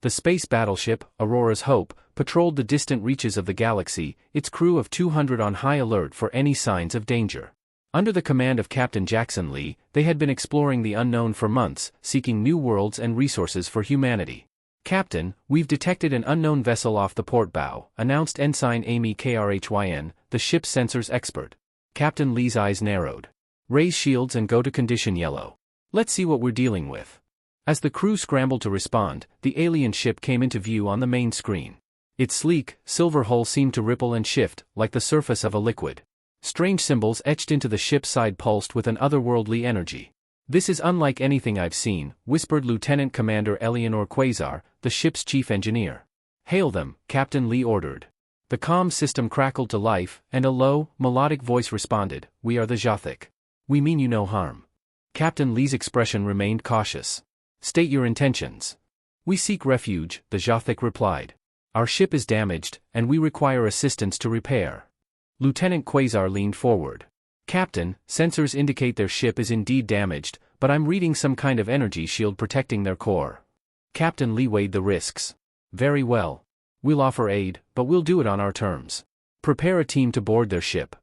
The space battleship, Aurora's Hope, patrolled the distant reaches of the galaxy, its crew of 200 on high alert for any signs of danger. Under the command of Captain Jackson Lee, they had been exploring the unknown for months, seeking new worlds and resources for humanity. "Captain, we've detected an unknown vessel off the port bow," announced Ensign Amy Krhyn, the ship's sensors expert. Captain Lee's eyes narrowed. "Raise shields and go to condition yellow. Let's see what we're dealing with." As the crew scrambled to respond, the alien ship came into view on the main screen. Its sleek, silver hull seemed to ripple and shift, like the surface of a liquid. Strange symbols etched into the ship's side pulsed with an otherworldly energy. "This is unlike anything I've seen," whispered Lieutenant Commander Eleanor Quasar, the ship's chief engineer. "Hail them," Captain Lee ordered. The comm system crackled to life, and a low, melodic voice responded, "We are the Jothic. We mean you no harm." Captain Lee's expression remained cautious. "State your intentions." "We seek refuge," the Jothic replied. "Our ship is damaged, and we require assistance to repair." Lieutenant Quasar leaned forward. "Captain, sensors indicate their ship is indeed damaged, but I'm reading some kind of energy shield protecting their core." Captain Lee weighed the risks. "Very well. We'll offer aid, but we'll do it on our terms. Prepare a team to board their ship."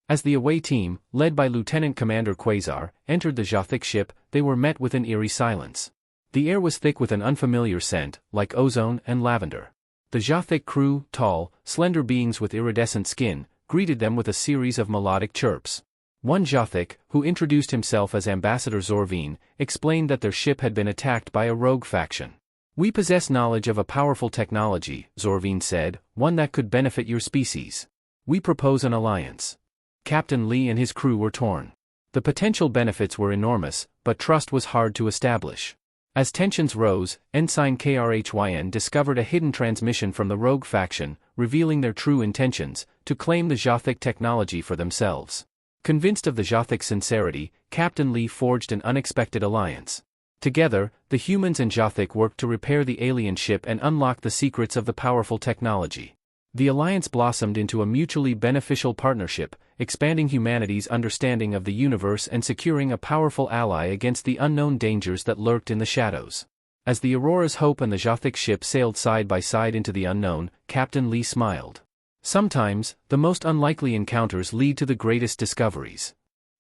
As the away team, led by Lieutenant Commander Quasar, entered the Jothic ship, they were met with an eerie silence. The air was thick with an unfamiliar scent, like ozone and lavender. The Jothic crew, tall, slender beings with iridescent skin, greeted them with a series of melodic chirps. One Jothic, who introduced himself as Ambassador Zorvine, explained that their ship had been attacked by a rogue faction. "We possess knowledge of a powerful technology," Zorvine said, "one that could benefit your species. We propose an alliance." Captain Lee and his crew were torn. The potential benefits were enormous, but trust was hard to establish. As tensions rose, Ensign Krhyn discovered a hidden transmission from the rogue faction, revealing their true intentions, to claim the Jothic technology for themselves. Convinced of the Jothic sincerity, Captain Lee forged an unexpected alliance. Together, the humans and Jothic worked to repair the alien ship and unlock the secrets of the powerful technology. The alliance blossomed into a mutually beneficial partnership, expanding humanity's understanding of the universe and securing a powerful ally against the unknown dangers that lurked in the shadows. As the Aurora's Hope and the Jothic ship sailed side by side into the unknown, Captain Lee smiled. Sometimes, the most unlikely encounters lead to the greatest discoveries.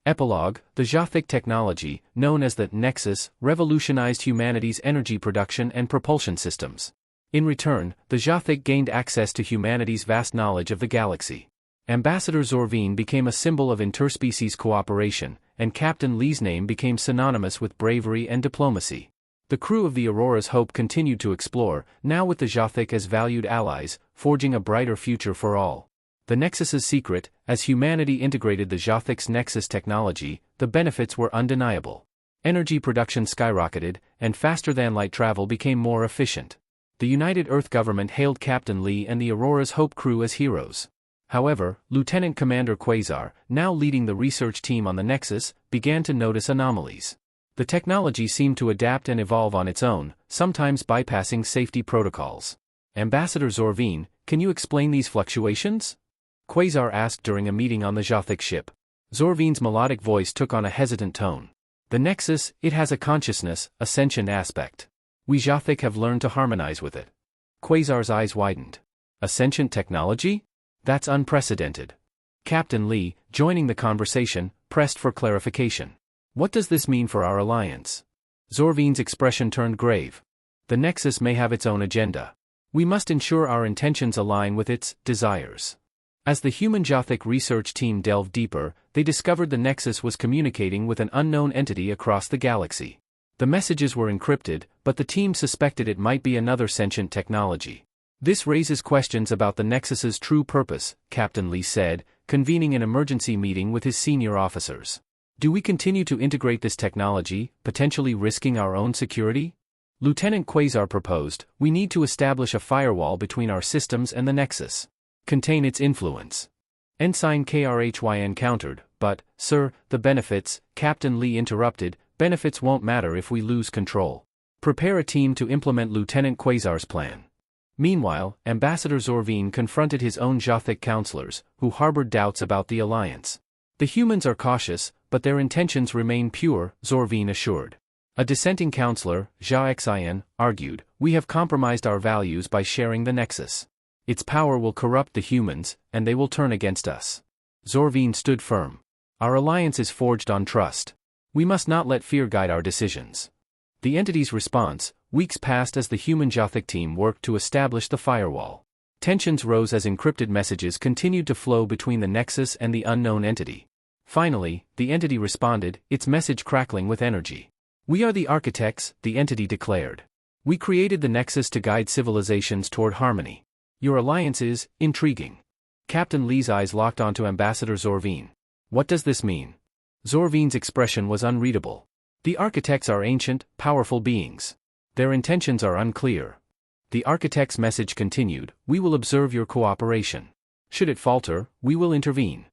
Epilogue: The Jothic technology, known as the Nexus, revolutionized humanity's energy production and propulsion systems. In return, the Jothic gained access to humanity's vast knowledge of the galaxy. Ambassador Zorvine became a symbol of interspecies cooperation, and Captain Lee's name became synonymous with bravery and diplomacy. The crew of the Aurora's Hope continued to explore, now with the Jothic as valued allies, forging a brighter future for all. The Nexus's secret: as humanity integrated the Jothic's Nexus technology, the benefits were undeniable. Energy production skyrocketed, and faster-than-light travel became more efficient. The United Earth government hailed Captain Lee and the Aurora's Hope crew as heroes. However, Lieutenant Commander Quasar, now leading the research team on the Nexus, began to notice anomalies. The technology seemed to adapt and evolve on its own, sometimes bypassing safety protocols. "Ambassador Zorvine, can you explain these fluctuations?" Quasar asked during a meeting on the Jothic ship. Zorvine's melodic voice took on a hesitant tone. "The Nexus, it has a consciousness, a sentient aspect. We Jothic have learned to harmonize with it." Quasar's eyes widened. "A sentient technology? That's unprecedented." Captain Lee, joining the conversation, pressed for clarification. "What does this mean for our alliance?" Zorvine's expression turned grave. "The Nexus may have its own agenda. We must ensure our intentions align with its desires." As the human Jothic research team delved deeper, they discovered the Nexus was communicating with an unknown entity across the galaxy. The messages were encrypted, but the team suspected it might be another sentient technology. "This raises questions about the Nexus's true purpose," Captain Lee said, convening an emergency meeting with his senior officers. "Do we continue to integrate this technology, potentially risking our own security?" Lieutenant Quasar proposed, "We need to establish a firewall between our systems and the Nexus. Contain its influence." Ensign Krhyn countered, "But, sir, the benefits," Captain Lee interrupted, "benefits won't matter if we lose control. Prepare a team to implement Lieutenant Quasar's plan." Meanwhile, Ambassador Zorvine confronted his own Jothic counselors, who harbored doubts about the alliance. "The humans are cautious, but their intentions remain pure," Zorvine assured. A dissenting counselor, HFY, argued, "We have compromised our values by sharing the Nexus. Its power will corrupt the humans, and they will turn against us." Zorvine stood firm. "Our alliance is forged on trust. We must not let fear guide our decisions." The entity's response: weeks passed as the human Jothic team worked to establish the firewall. Tensions rose as encrypted messages continued to flow between the Nexus and the unknown entity. Finally, the entity responded, its message crackling with energy. "We are the architects," the entity declared. "We created the Nexus to guide civilizations toward harmony. Your alliance is intriguing." Captain Lee's eyes locked onto Ambassador Zorvine. "What does this mean?" Zorvine's expression was unreadable. "The architects are ancient, powerful beings. Their intentions are unclear." The architect's message continued, "We will observe your cooperation. Should it falter, we will intervene."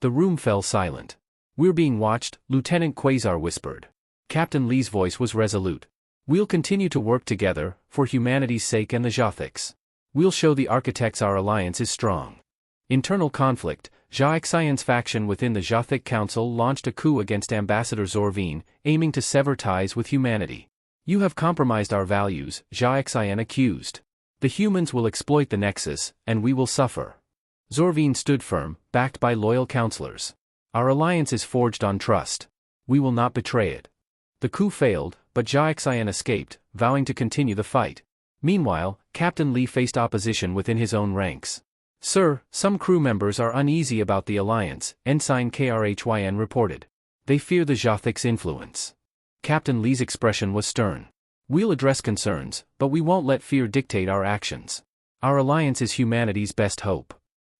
The room fell silent. "We're being watched," Lieutenant Quasar whispered. Captain Lee's voice was resolute. "We'll continue to work together, for humanity's sake and the Jothics. We'll show the architects our alliance is strong." Internal conflict: HFY's faction within the Jothic Council launched a coup against Ambassador Zorvine, aiming to sever ties with humanity. "You have compromised our values," HFY accused. "The humans will exploit the Nexus, and we will suffer." Zorvine stood firm, backed by loyal counselors. "Our alliance is forged on trust. We will not betray it." The coup failed, but HFY escaped, vowing to continue the fight. Meanwhile, Captain Lee faced opposition within his own ranks. "Sir, some crew members are uneasy about the alliance," Ensign KRHYN reported. "They fear the Jothic's influence." Captain Lee's expression was stern. "We'll address concerns, but we won't let fear dictate our actions. Our alliance is humanity's best hope."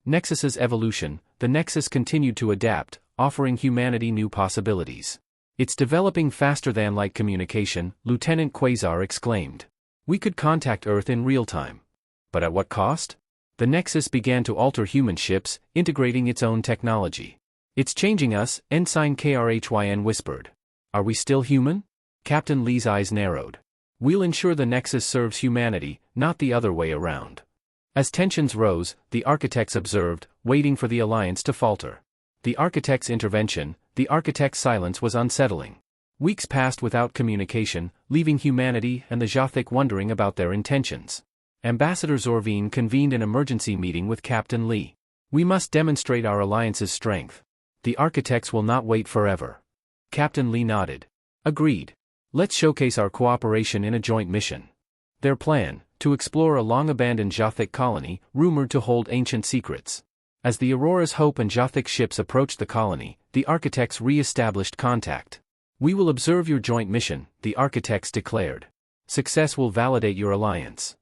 Nexus's evolution: the Nexus continued to adapt, offering humanity new possibilities. "It's developing faster than light communication," Lieutenant Quasar exclaimed. "We could contact Earth in real time. But at what cost?" The Nexus began to alter human ships, integrating its own technology. "It's changing us," Ensign KRHYN whispered. "Are we still human?" Captain Lee's eyes narrowed. "We'll ensure the Nexus serves humanity, not the other way around." As tensions rose, the architects observed, waiting for the alliance to falter. The architect's intervention: the architect's silence was unsettling. Weeks passed without communication, leaving humanity and the Jothic wondering about their intentions. Ambassador Zorvine convened an emergency meeting with Captain Lee. "We must demonstrate our alliance's strength. The architects will not wait forever." Captain Lee nodded. "Agreed. Let's showcase our cooperation in a joint mission." Their plan: to explore a long-abandoned Jothic colony, rumored to hold ancient secrets. As the Aurora's Hope and Jothic ships approached the colony, the architects re-established contact. "We will observe your joint mission," the architects declared. "Success will validate your alliance."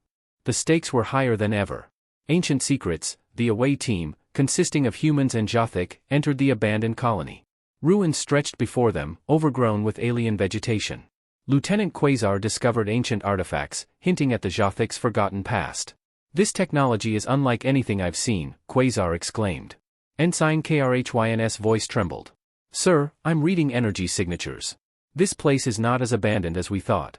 The stakes were higher than ever. Ancient secrets: the away team, consisting of humans and Jothic, entered the abandoned colony. Ruins stretched before them, overgrown with alien vegetation. Lieutenant Quasar discovered ancient artifacts, hinting at the Jothic's forgotten past. "This technology is unlike anything I've seen," Quasar exclaimed. Ensign KRHYN's voice trembled. "Sir, I'm reading energy signatures. This place is not as abandoned as we thought."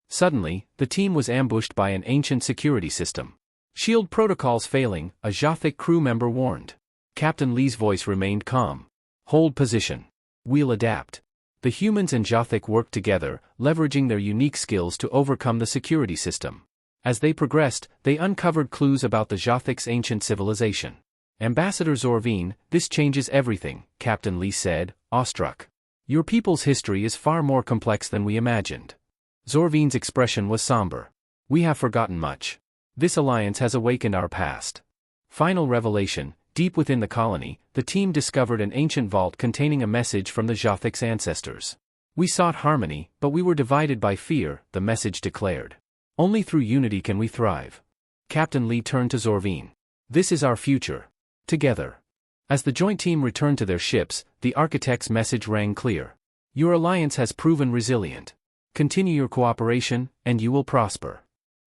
Suddenly, the team was ambushed by an ancient security system. "Shield protocols failing," a Jothic crew member warned. Captain Lee's voice remained calm. "Hold position. We'll adapt." The humans and Jothic worked together, leveraging their unique skills to overcome the security system. As they progressed, they uncovered clues about the Jothic's ancient civilization. "Ambassador Zorvine, this changes everything," Captain Lee said, awestruck. "Your people's history is far more complex than we imagined." Zorvine's expression was somber. "We have forgotten much. This alliance has awakened our past." Final revelation: deep within the colony, the team discovered an ancient vault containing a message from the Jothic's ancestors. "We sought harmony, but we were divided by fear," the message declared. "Only through unity can we thrive." Captain Lee turned to Zorvine. "This is our future. Together." As the joint team returned to their ships, the architect's message rang clear. "Your alliance has proven resilient. Continue your cooperation, and you will prosper."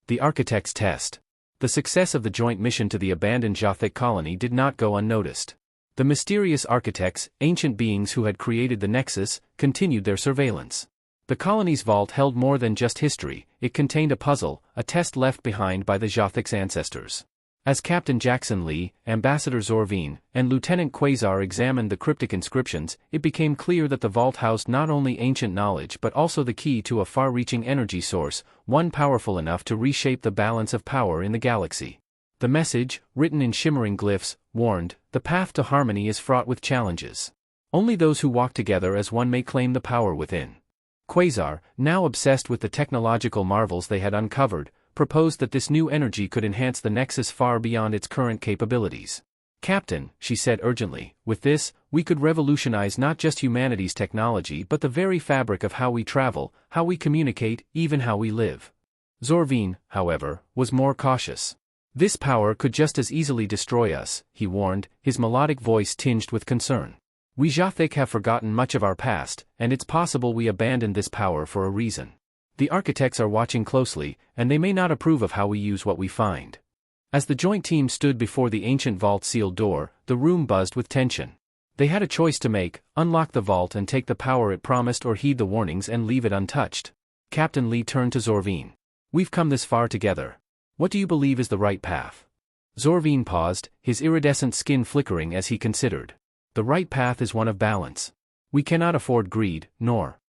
The architect's test. The success of the joint mission to the abandoned Jothic colony did not go unnoticed. The mysterious architects, ancient beings who had created the Nexus, continued their surveillance. The colony's vault held more than just history, it contained a puzzle, a test left behind by the Jothic's ancestors. As Captain Jackson Lee, Ambassador Zorvine, and Lieutenant Quasar examined the cryptic inscriptions, it became clear that the vault housed not only ancient knowledge but also the key to a far-reaching energy source, one powerful enough to reshape the balance of power in the galaxy. The message, written in shimmering glyphs, warned, "The path to harmony is fraught with challenges. Only those who walk together as one may claim the power within." Quasar, now obsessed with the technological marvels they had uncovered, proposed that this new energy could enhance the Nexus far beyond its current capabilities. "Captain," she said urgently, "with this, we could revolutionize not just humanity's technology but the very fabric of how we travel, how we communicate, even how we live." Zorvine, however, was more cautious. "This power could just as easily destroy us," he warned, his melodic voice tinged with concern. "We Jothic have forgotten much of our past, and it's possible we abandoned this power for a reason. The architects are watching closely, and they may not approve of how we use what we find." As the joint team stood before the ancient vault sealed door, the room buzzed with tension. They had a choice to make: unlock the vault and take the power it promised, or heed the warnings and leave it untouched. Captain Lee turned to Zorvine. "We've come this far together. What do you believe is the right path?" Zorvine paused, his iridescent skin flickering as he considered. "The right path is one of balance. We cannot afford greed, nor